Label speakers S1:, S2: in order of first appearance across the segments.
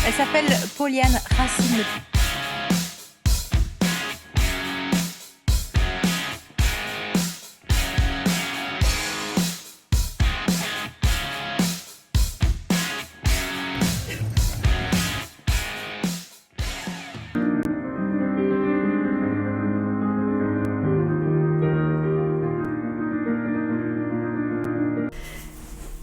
S1: Elle s'appelle Pauliane Racine.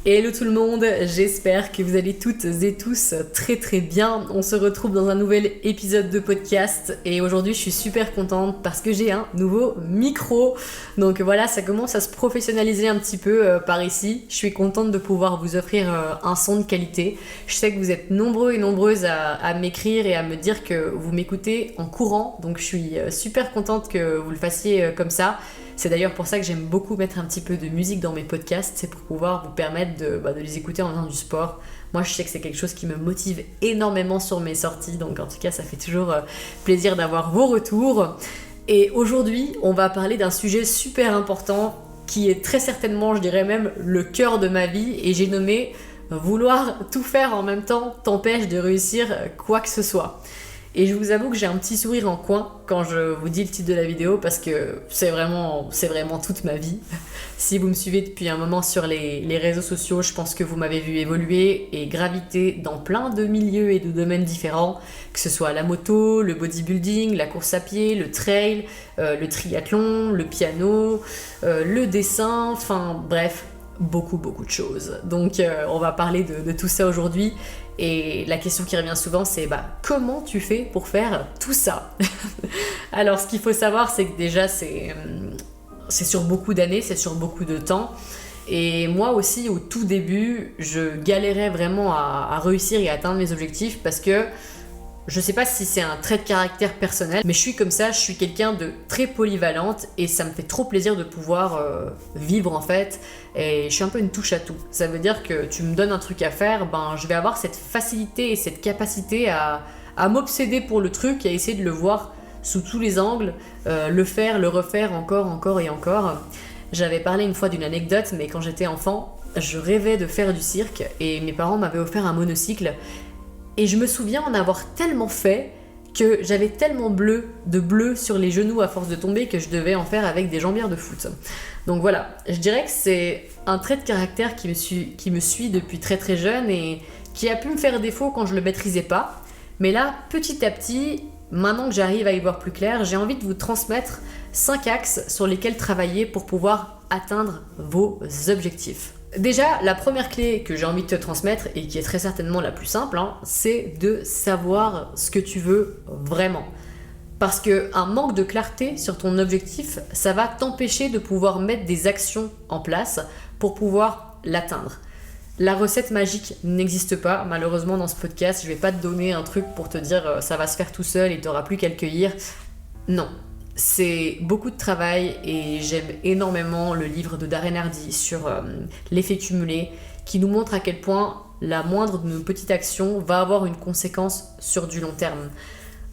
S2: Hello tout le monde, j'espère que vous allez toutes et tous très très bien. On se retrouve dans un nouvel épisode de podcast et aujourd'hui je suis super contente parce que j'ai un nouveau micro. Donc voilà, ça commence à se professionnaliser un petit peu par ici. Je suis contente de pouvoir vous offrir un son de qualité. Je sais que vous êtes nombreux et nombreuses à m'écrire et à me dire que vous m'écoutez en courant. Donc je suis super contente que vous le fassiez comme ça. C'est d'ailleurs pour ça que j'aime beaucoup mettre un petit peu de musique dans mes podcasts, c'est pour pouvoir vous permettre de les écouter en faisant du sport. Moi je sais que c'est quelque chose qui me motive énormément sur mes sorties, donc en tout cas ça fait toujours plaisir d'avoir vos retours. Et aujourd'hui on va parler d'un sujet super important qui est très certainement, je dirais même, le cœur de ma vie, et j'ai nommé « Vouloir tout faire en même temps t'empêche de réussir quoi que ce soit ». Et je vous avoue que j'ai un petit sourire en coin quand je vous dis le titre de la vidéo parce que c'est vraiment toute ma vie. Si vous me suivez depuis un moment sur les réseaux sociaux, je pense que vous m'avez vu évoluer et graviter dans plein de milieux et de domaines différents, que ce soit la moto, le bodybuilding, la course à pied, le trail, le triathlon, le piano, le dessin, enfin bref, beaucoup de choses. Donc on va parler de tout ça aujourd'hui. Et la question qui revient souvent, c'est comment tu fais pour faire tout ça? Alors ce qu'il faut savoir, c'est que déjà c'est sur beaucoup d'années, c'est sur beaucoup de temps. Et moi aussi, au tout début, je galérais vraiment à réussir et à atteindre mes objectifs parce que je sais pas si c'est un trait de caractère personnel, mais je suis comme ça, je suis quelqu'un de très polyvalente et ça me fait trop plaisir de pouvoir vivre en fait. Et je suis un peu une touche à tout. Ça veut dire que tu me donnes un truc à faire, je vais avoir cette facilité et cette capacité à m'obséder pour le truc et à essayer de le voir sous tous les angles, le faire, le refaire encore et encore. J'avais parlé une fois d'une anecdote, mais quand j'étais enfant, je rêvais de faire du cirque et mes parents m'avaient offert un monocycle. Et je me souviens en avoir tellement fait que j'avais tellement de bleu sur les genoux à force de tomber que je devais en faire avec des jambières de foot. Donc voilà, je dirais que c'est un trait de caractère qui me suit depuis très très jeune et qui a pu me faire défaut quand je le maîtrisais pas. Mais là, petit à petit, maintenant que j'arrive à y voir plus clair, j'ai envie de vous transmettre 5 axes sur lesquels travailler pour pouvoir atteindre vos objectifs. Déjà, la première clé que j'ai envie de te transmettre, et qui est très certainement la plus simple, c'est de savoir ce que tu veux vraiment. Parce qu'un manque de clarté sur ton objectif, ça va t'empêcher de pouvoir mettre des actions en place pour pouvoir l'atteindre. La recette magique n'existe pas, malheureusement dans ce podcast, je vais pas te donner un truc pour te dire ça va se faire tout seul et tu n'auras plus qu'à le cueillir. Non. C'est beaucoup de travail et j'aime énormément le livre de Darren Hardy sur l'effet cumulé qui nous montre à quel point la moindre de nos petites actions va avoir une conséquence sur du long terme.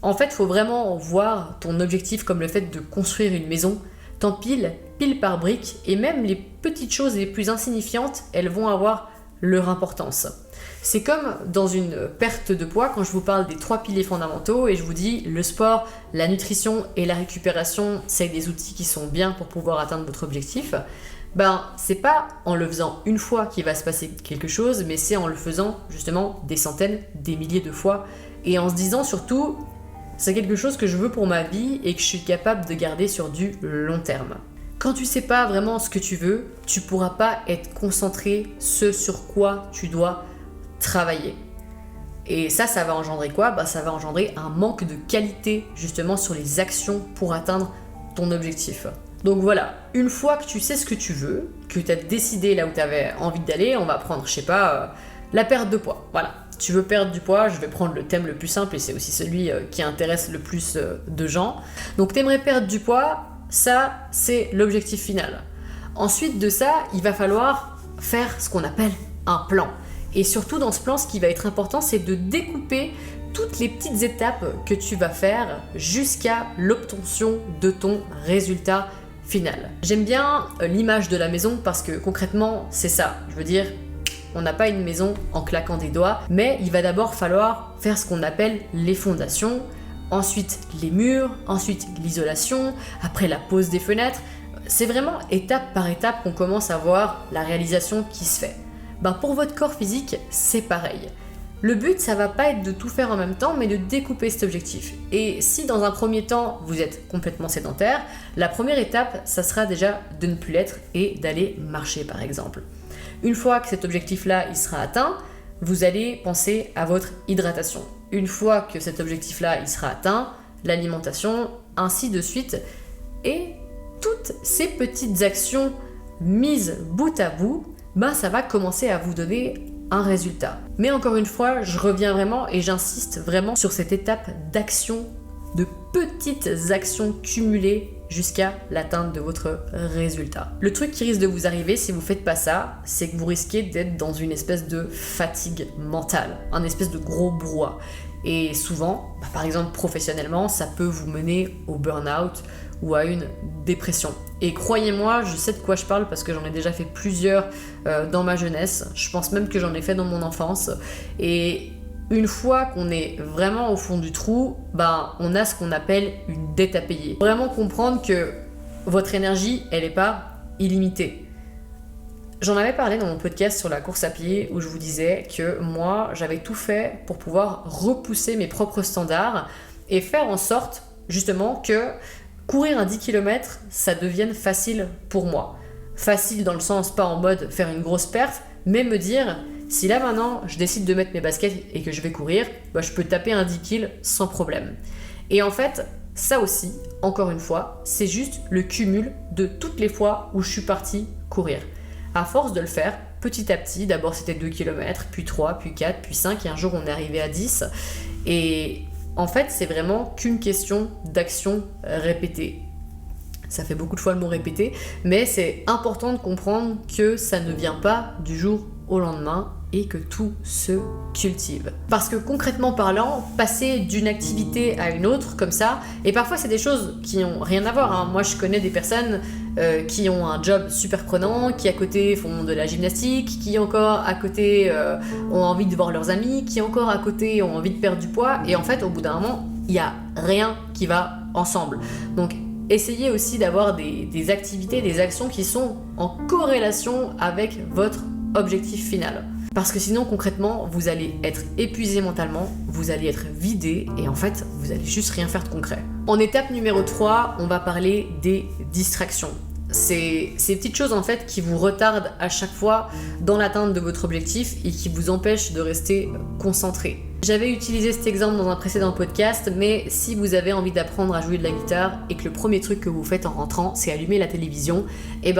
S2: En fait, il faut vraiment voir ton objectif comme le fait de construire une maison. T'empiles pile par brique et même les petites choses les plus insignifiantes, elles vont avoir leur importance. C'est comme dans une perte de poids quand je vous parle des 3 piliers fondamentaux et je vous dis le sport, la nutrition et la récupération, c'est des outils qui sont bien pour pouvoir atteindre votre objectif. C'est pas en le faisant une fois qu'il va se passer quelque chose, mais c'est en le faisant justement des centaines, des milliers de fois et en se disant surtout c'est quelque chose que je veux pour ma vie et que je suis capable de garder sur du long terme. Quand tu sais pas vraiment ce que tu veux, tu pourras pas être concentré ce sur quoi tu dois travailler. Et ça va engendrer quoi? Ça va engendrer un manque de qualité justement sur les actions pour atteindre ton objectif. Donc voilà, une fois que tu sais ce que tu veux, que tu as décidé là où tu avais envie d'aller, on va prendre, la perte de poids. Voilà, tu veux perdre du poids, je vais prendre le thème le plus simple et c'est aussi celui qui intéresse le plus de gens. Donc t'aimerais perdre du poids, ça c'est l'objectif final. Ensuite de ça, il va falloir faire ce qu'on appelle un plan. Et surtout dans ce plan, ce qui va être important, c'est de découper toutes les petites étapes que tu vas faire jusqu'à l'obtention de ton résultat final. J'aime bien l'image de la maison parce que concrètement, c'est ça. Je veux dire, on n'a pas une maison en claquant des doigts, mais il va d'abord falloir faire ce qu'on appelle les fondations, ensuite les murs, ensuite l'isolation, après la pose des fenêtres. C'est vraiment étape par étape qu'on commence à voir la réalisation qui se fait. Pour votre corps physique, c'est pareil. Le but, ça va pas être de tout faire en même temps, mais de découper cet objectif. Et si dans un premier temps, vous êtes complètement sédentaire, la première étape, ça sera déjà de ne plus l'être et d'aller marcher par exemple. Une fois que cet objectif-là, il sera atteint, vous allez penser à votre hydratation. Une fois que cet objectif-là, il sera atteint, l'alimentation, ainsi de suite. Et toutes ces petites actions mises bout à bout, ça va commencer à vous donner un résultat. Mais encore une fois, je reviens vraiment et j'insiste vraiment sur cette étape d'action, de petites actions cumulées jusqu'à l'atteinte de votre résultat. Le truc qui risque de vous arriver si vous faites pas ça, c'est que vous risquez d'être dans une espèce de fatigue mentale, un espèce de gros brouhaha. Et souvent, par exemple professionnellement, ça peut vous mener au burn-out ou à une dépression. Et croyez-moi, je sais de quoi je parle parce que j'en ai déjà fait plusieurs dans ma jeunesse. Je pense même que j'en ai fait dans mon enfance. Et une fois qu'on est vraiment au fond du trou, on a ce qu'on appelle une dette à payer. Vraiment comprendre que votre énergie, elle n'est pas illimitée. J'en avais parlé dans mon podcast sur la course à pied où je vous disais que moi, j'avais tout fait pour pouvoir repousser mes propres standards et faire en sorte justement que courir un 10 km, ça devienne facile pour moi. Facile dans le sens, pas en mode faire une grosse perf, mais me dire, si là maintenant je décide de mettre mes baskets et que je vais courir, je peux taper un 10 kg sans problème. Et en fait, ça aussi, encore une fois, c'est juste le cumul de toutes les fois où je suis partie courir. À force de le faire, petit à petit, d'abord c'était 2 km, puis 3, puis 4, puis 5, et un jour on est arrivé à 10. Et en fait, c'est vraiment qu'une question d'action répétée. Ça fait beaucoup de fois le mot répété, mais c'est important de comprendre que ça ne vient pas du jour au lendemain et que tout se cultive. Parce que concrètement parlant, passer d'une activité à une autre comme ça, et parfois c'est des choses qui n'ont rien à voir. Moi je connais des personnes qui ont un job super prenant, qui à côté font de la gymnastique, qui encore à côté ont envie de voir leurs amis, qui encore à côté ont envie de perdre du poids, et en fait au bout d'un moment, il n'y a rien qui va ensemble. Donc essayez aussi d'avoir des activités, des actions qui sont en corrélation avec votre objectif final. Parce que sinon, concrètement, vous allez être épuisé mentalement, vous allez être vidé et en fait, vous allez juste rien faire de concret. En étape numéro 3, on va parler des distractions. C'est ces petites choses en fait qui vous retardent à chaque fois dans l'atteinte de votre objectif et qui vous empêchent de rester concentré. J'avais utilisé cet exemple dans un précédent podcast, mais si vous avez envie d'apprendre à jouer de la guitare et que le premier truc que vous faites en rentrant, c'est allumer la télévision,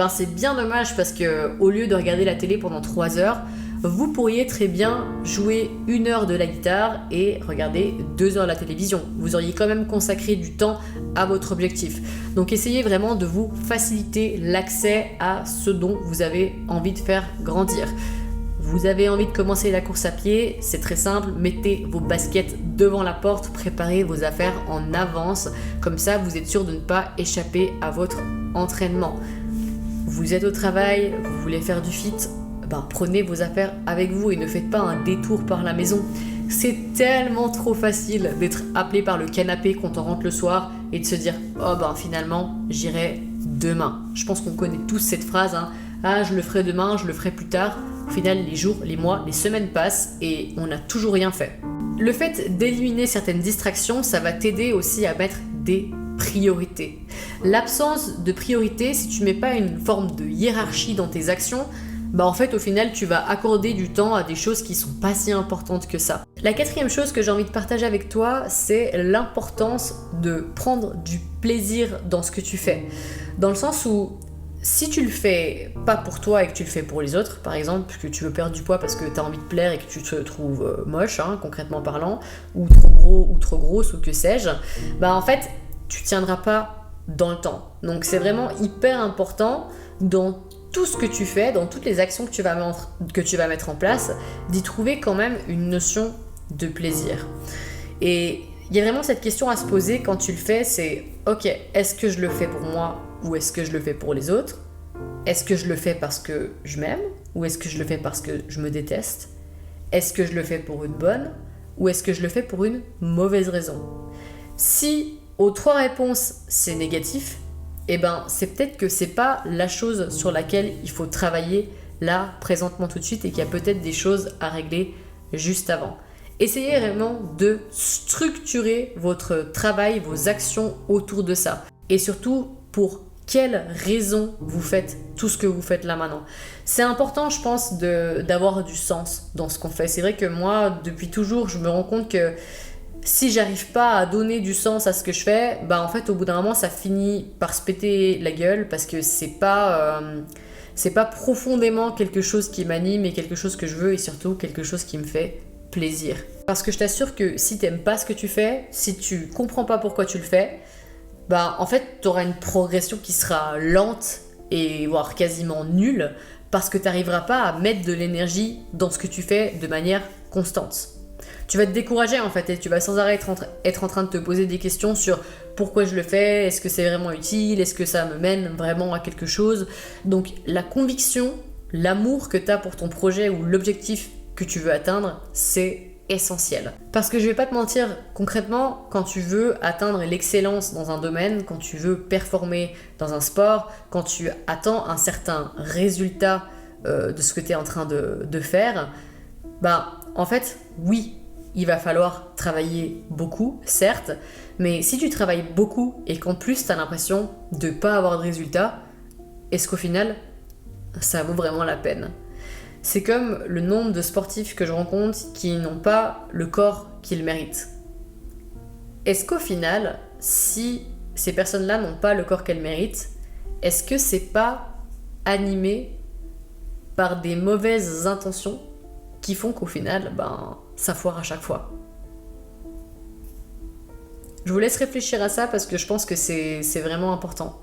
S2: c'est bien dommage parce que au lieu de regarder la télé pendant 3 heures, vous pourriez très bien jouer 1 heure de la guitare et regarder 2 heures la télévision. Vous auriez quand même consacré du temps à votre objectif. Donc essayez vraiment de vous faciliter l'accès à ce dont vous avez envie de faire grandir. Vous avez envie de commencer la course à pied, c'est très simple, mettez vos baskets devant la porte, préparez vos affaires en avance, comme ça vous êtes sûr de ne pas échapper à votre entraînement. Vous êtes au travail, vous voulez faire du fit, prenez vos affaires avec vous et ne faites pas un détour par la maison. C'est tellement trop facile d'être appelé par le canapé quand on rentre le soir et de se dire finalement j'irai demain. Je pense qu'on connaît tous cette phrase, je le ferai demain, je le ferai plus tard. Au final, les jours, les mois, les semaines passent et on n'a toujours rien fait. Le fait d'éliminer certaines distractions, ça va t'aider aussi à mettre des priorités. L'absence de priorité, si tu mets pas une forme de hiérarchie dans tes actions, en fait au final tu vas accorder du temps à des choses qui sont pas si importantes que ça. La 4e chose que j'ai envie de partager avec toi, c'est l'importance de prendre du plaisir dans ce que tu fais. Dans le sens où si tu le fais pas pour toi et que tu le fais pour les autres, par exemple, que tu veux perdre du poids parce que tu as envie de plaire et que tu te trouves moche, concrètement parlant, ou trop gros ou trop grosse ou que sais-je, en fait, tu tiendras pas dans le temps. Donc c'est vraiment hyper important dans tout ce que tu fais, dans toutes les actions que tu vas mettre en place, d'y trouver quand même une notion de plaisir. Et il y a vraiment cette question à se poser quand tu le fais, c'est ok, est-ce que je le fais pour moi ou est-ce que je le fais pour les autres ? Est-ce que je le fais parce que je m'aime ou est-ce que je le fais parce que je me déteste? Est-ce que je le fais pour une bonne ou est-ce que je le fais pour une mauvaise raison? Si aux 3 réponses c'est négatif, eh ben c'est peut-être que c'est pas la chose sur laquelle il faut travailler là, présentement, tout de suite, et qu'il y a peut-être des choses à régler juste avant. Essayez vraiment de structurer votre travail, vos actions autour de ça. Et surtout, pour quelles raisons vous faites tout ce que vous faites là maintenant. C'est important, je pense, d'avoir du sens dans ce qu'on fait. C'est vrai que moi, depuis toujours, je me rends compte que si j'arrive pas à donner du sens à ce que je fais, bah en fait, au bout d'un moment, ça finit par se péter la gueule parce que c'est pas profondément quelque chose qui m'anime et quelque chose que je veux et surtout quelque chose qui me fait plaisir. Parce que je t'assure que si t'aimes pas ce que tu fais, si tu comprends pas pourquoi tu le fais, bah en fait t'auras une progression qui sera lente et voire quasiment nulle parce que t'arriveras pas à mettre de l'énergie dans ce que tu fais de manière constante. Tu vas te décourager en fait et tu vas sans arrêt être en train de te poser des questions sur pourquoi je le fais, est-ce que c'est vraiment utile, est-ce que ça me mène vraiment à quelque chose. Donc la conviction, l'amour que tu as pour ton projet ou l'objectif que tu veux atteindre, c'est essentiel. Parce que je vais pas te mentir, concrètement, quand tu veux atteindre l'excellence dans un domaine, quand tu veux performer dans un sport, quand tu attends un certain résultat de ce que tu es en train de faire, bah en fait, oui, il va falloir travailler beaucoup, certes, mais si tu travailles beaucoup et qu'en plus tu as l'impression de ne pas avoir de résultat, est-ce qu'au final, ça vaut vraiment la peine? C'est comme le nombre de sportifs que je rencontre qui n'ont pas le corps qu'ils méritent. Est-ce qu'au final, si ces personnes-là n'ont pas le corps qu'elles méritent, est-ce que c'est pas animé par des mauvaises intentions qui font qu'au final, ça foire à chaque fois? Je vous laisse réfléchir à ça parce que je pense que c'est vraiment important.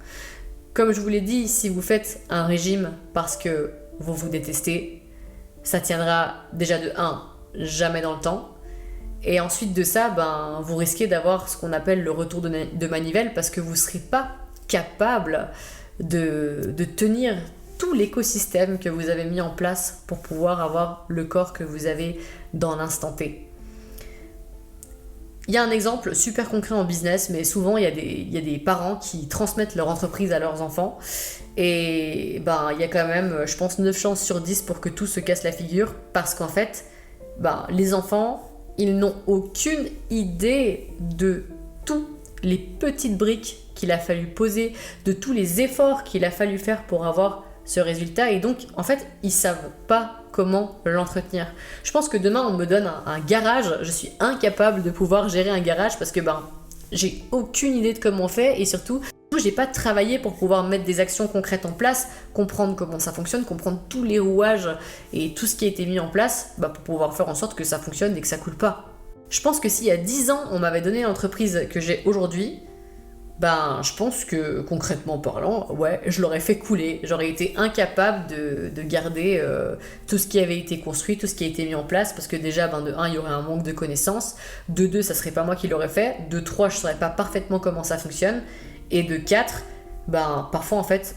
S2: Comme je vous l'ai dit, si vous faites un régime parce que vous vous détestez, ça tiendra déjà de 1, jamais dans le temps. Et ensuite de ça, vous risquez d'avoir ce qu'on appelle le retour de manivelle parce que vous ne serez pas capable de tenir tout l'écosystème que vous avez mis en place pour pouvoir avoir le corps que vous avez dans l'instant T. Il y a un exemple super concret en business, mais souvent il y a des parents qui transmettent leur entreprise à leurs enfants. Et il y a quand même, je pense, 9 chances sur 10 pour que tout se casse la figure. Parce qu'en fait, les enfants, ils n'ont aucune idée de toutes les petites briques qu'il a fallu poser, de tous les efforts qu'il a fallu faire pour avoir ce résultat. Et donc, en fait, ils savent pas comment l'entretenir. Je pense que demain, on me donne un garage. Je suis incapable de pouvoir gérer un garage parce que j'ai aucune idée de comment on fait et surtout, j'ai pas travaillé pour pouvoir mettre des actions concrètes en place, comprendre comment ça fonctionne, comprendre tous les rouages et tout ce qui a été mis en place pour pouvoir faire en sorte que ça fonctionne et que ça coule pas. Je pense que s'il y a 10 ans, on m'avait donné l'entreprise que j'ai aujourd'hui, je pense que concrètement parlant, je l'aurais fait couler. J'aurais été incapable de garder tout ce qui avait été construit, tout ce qui a été mis en place, parce que déjà, de 1, il y aurait un manque de connaissances, de 2, ça serait pas moi qui l'aurais fait, de 3, je saurais pas parfaitement comment ça fonctionne, et de 4, parfois en fait,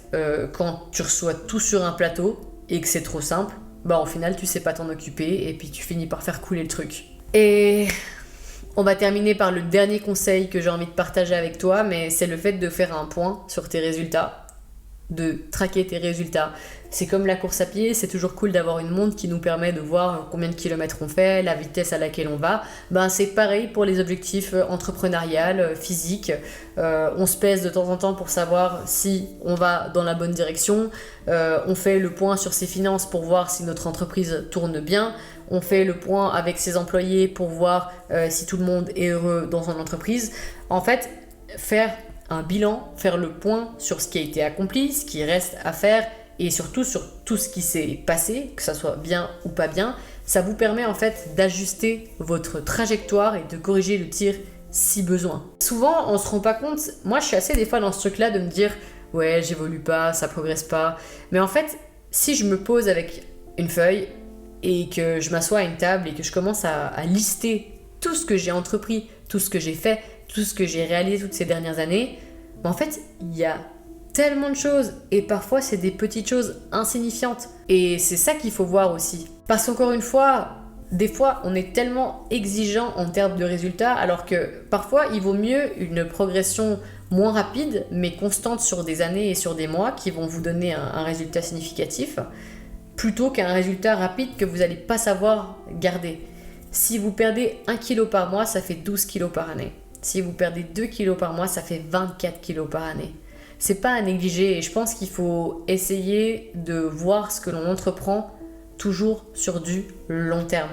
S2: quand tu reçois tout sur un plateau et que c'est trop simple, au final, tu sais pas t'en occuper, et puis tu finis par faire couler le truc. Et on va terminer par le dernier conseil que j'ai envie de partager avec toi, mais c'est le fait de faire un point sur tes résultats, de traquer tes résultats. C'est comme la course à pied, c'est toujours cool d'avoir une montre qui nous permet de voir combien de kilomètres on fait, la vitesse à laquelle on va. C'est pareil pour les objectifs entrepreneuriales, physiques. On se pèse de temps en temps pour savoir si on va dans la bonne direction. On fait le point sur ses finances pour voir si notre entreprise tourne bien. On fait le point avec ses employés pour voir si tout le monde est heureux dans son entreprise. En fait, faire un bilan, faire le point sur ce qui a été accompli, ce qui reste à faire et surtout sur tout ce qui s'est passé, que ça soit bien ou pas bien, ça vous permet en fait d'ajuster votre trajectoire et de corriger le tir si besoin. Souvent, on se rend pas compte, moi je suis assez des fois dans ce truc-là de me dire « ouais, j'évolue pas, ça progresse pas ». Mais en fait, si je me pose avec une feuille et que je m'assois à une table et que je commence à lister tout ce que j'ai entrepris, tout ce que j'ai fait, tout ce que j'ai réalisé toutes ces dernières années, en fait, il y a tellement de choses et parfois c'est des petites choses insignifiantes. Et c'est ça qu'il faut voir aussi. Parce qu'encore une fois, des fois on est tellement exigeant en termes de résultats alors que parfois il vaut mieux une progression moins rapide mais constante sur des années et sur des mois qui vont vous donner un résultat significatif plutôt qu'un résultat rapide que vous n'allez pas savoir garder. Si vous perdez 1 kg par mois, ça fait 12 kg par année. Si vous perdez 2 kg par mois, ça fait 24 kg par année. C'est pas à négliger et je pense qu'il faut essayer de voir ce que l'on entreprend toujours sur du long terme.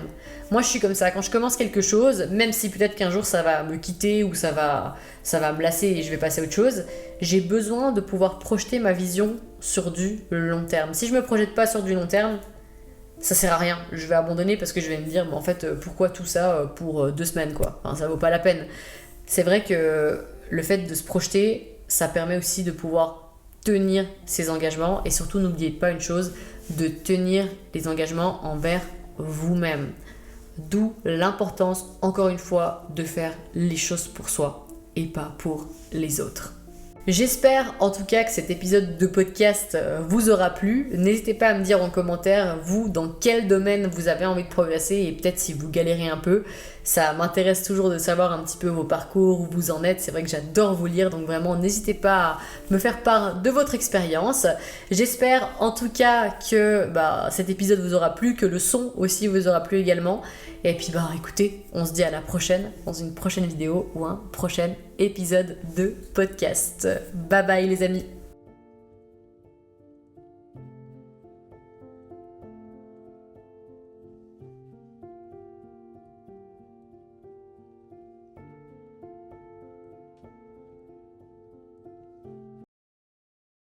S2: Moi je suis comme ça, quand je commence quelque chose, même si peut-être qu'un jour ça va me quitter ou ça va me lasser et je vais passer à autre chose, j'ai besoin de pouvoir projeter ma vision sur du long terme. Si je me projette pas sur du long terme, ça sert à rien, je vais abandonner parce que je vais me dire mais en fait pourquoi tout ça pour 2 semaines quoi, enfin, ça vaut pas la peine. C'est vrai que le fait de se projeter, ça permet aussi de pouvoir tenir ses engagements et surtout n'oubliez pas une chose, de tenir les engagements envers vous-même. D'où l'importance, encore une fois, de faire les choses pour soi et pas pour les autres. J'espère en tout cas que cet épisode de podcast vous aura plu. N'hésitez pas à me dire en commentaire, vous, dans quel domaine vous avez envie de progresser et peut-être si vous galérez un peu. Ça m'intéresse toujours de savoir un petit peu vos parcours, où vous en êtes. C'est vrai que j'adore vous lire, donc vraiment n'hésitez pas à me faire part de votre expérience. J'espère en tout cas que cet épisode vous aura plu, que le son aussi vous aura plu également. Et puis écoutez, on se dit à la prochaine, dans une prochaine vidéo ou un prochain épisode de podcast. Bye bye les amis.